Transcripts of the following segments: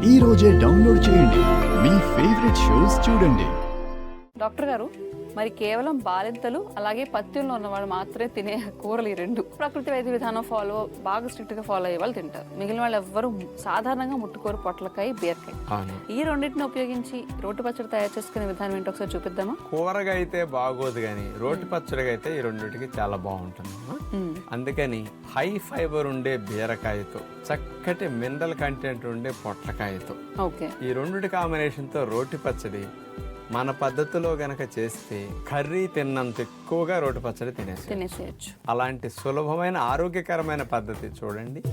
ఈ రోజే డౌన్లోడ్ చేయండి. మీ ఫేవరెట్ షోస్ చూడండి. డాక్టర్ గారు, మరి కేవలం బాలింతలు అలాగే పత్యంలో ఉన్నవాళ్ళు మాత్రమే తినే కూరలు ఈ రెండు. ప్రకృతి వైద్య విధానం బాగా స్ట్రిక్ట్ గా ఫాలో అయ్యే వాళ్ళు తింటారు. మిగిలిన వాళ్ళు ఎవ్వరు సాధారణంగా ముట్టుకోరు పొట్లకాయ, బీరకాయ. ఈ రెండింటిని ఉపయోగించి రోటి పచ్చడి తయారు చేసుకునే విధానం ఏంటో ఒకసారి చూపిద్దామా? కూరగా అయితే బాగోదు కానీ రోటి పచ్చడిగా అయితే ఈ రెండింటికి చాలా బాగుంటుంది. అందుకని హై ఫైబర్ ఉండే బీరకాయతో, చక్కటి మినరల్ కంటెంట్ ఉండే పొట్లకాయతో, ఈ రెండింటి కాంబినేషన్ తో రోటి పచ్చడి మన పద్ధతిలో గనక చేస్తే కర్రీ తిన్నంత ఎక్కువగా రోటి పచ్చడి తినేసేయచ్చు. అలాంటి సులభమైన ఆరోగ్యకరమైన పద్ధతి చూడండి.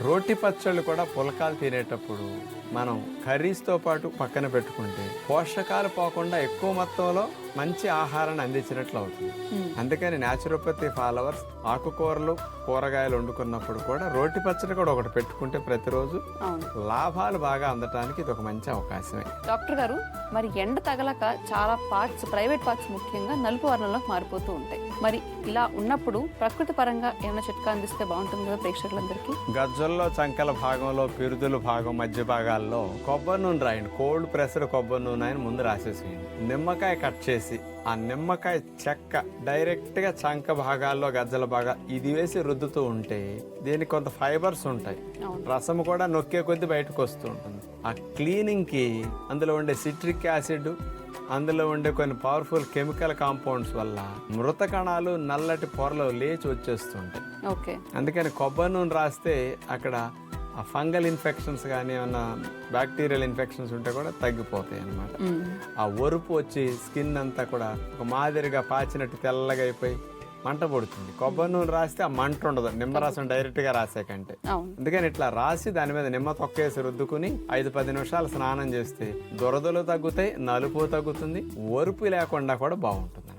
రోటి పచ్చళ్ళు కూడా పులకాలు తినేటప్పుడు మనం కర్రీస్తో పాటు పక్కన పెట్టుకుంటే పోషకాలు పోకుండా ఎక్కువ మొత్తంలో మంచి ఆహారాన్ని అందించినట్లు అవుతుంది. అందుకని న్యాచురోపతి ఫాలోవర్స్ ఆకుకూరలు, కూరగాయలు వండుకున్నప్పుడు కూడా రోటి పచ్చడి కూడా ఒకటి పెట్టుకుంటే ప్రతిరోజు లాభాలు బాగా అందటానికి ఇది ఒక మంచి అవకాశమే. డాక్టర్ గారు, మరి ఎండ తగలక చాలా పార్ట్స్, ప్రైవేట్ పార్ట్స్ ముఖ్యంగా నలుపు వర్ణంలోకి మారిపోతూ ఉంటాయి. మరి ఇలా ఉన్నప్పుడు ప్రకృతి పరంగా ఏమైనా చిట్కా అందిస్తే బాగుంటుంది కదా ప్రేక్షకులందరికీ? గజ్జల్లో చంకల భాగంలో, పిరుదుల భాగం మధ్య భాగాల్లో కొబ్బరి నూనె రాయండి. కోల్డ్ ప్రెస్డ్ కొబ్బరి నూనె అని ముందు రాసేసేయండి. నిమ్మకాయ కట్ చేసి ఆ నిమ్మకాయ చెక్క డైరెక్ట్ గా చంక భాగాల్లో, గజ్జల భాగా ఇది వేసి రుద్దుతూ ఉంటే దీనికి కొంత ఫైబర్స్ ఉంటాయి. రసం కూడా నొక్కే కొద్ది బయటకు వస్తూ ఉంటుంది. ఆ క్లీనింగ్ కి అందులో ఉండే సిట్రిక్ యాసిడ్, అందులో ఉండే కొన్ని పవర్ఫుల్ కెమికల్ కాంపౌండ్స్ వల్ల మృత కణాలు నల్లటి పొరలు లేచి వచ్చేస్తుంటాయి. అందుకని కొబ్బరి నూనె రాస్తే అక్కడ ఆ ఫంగల్ ఇన్ఫెక్షన్స్ కానీ ఏమన్నా బ్యాక్టీరియల్ ఇన్ఫెక్షన్స్ ఉంటే కూడా తగ్గిపోతాయి అన్నమాట. ఆ ఒరుపు వచ్చి స్కిన్ అంతా కూడా ఒక మాదిరిగా పాచినట్టు తెల్లగా అయిపోయి మంట పడుతుంది. కొబ్బరి నూనె రాస్తే ఆ మంట ఉండదు, నిమ్మరసం డైరెక్ట్ గా రాసే కంటే. అందుకని ఇట్లా రాసి దాని మీద నిమ్మ తొక్కేసి రుద్దుకుని 5-10 నిమిషాలు స్నానం చేస్తే దురదలు తగ్గుతాయి, నలుపు తగ్గుతుంది, ఒరుపు లేకుండా కూడా బాగుంటుంది.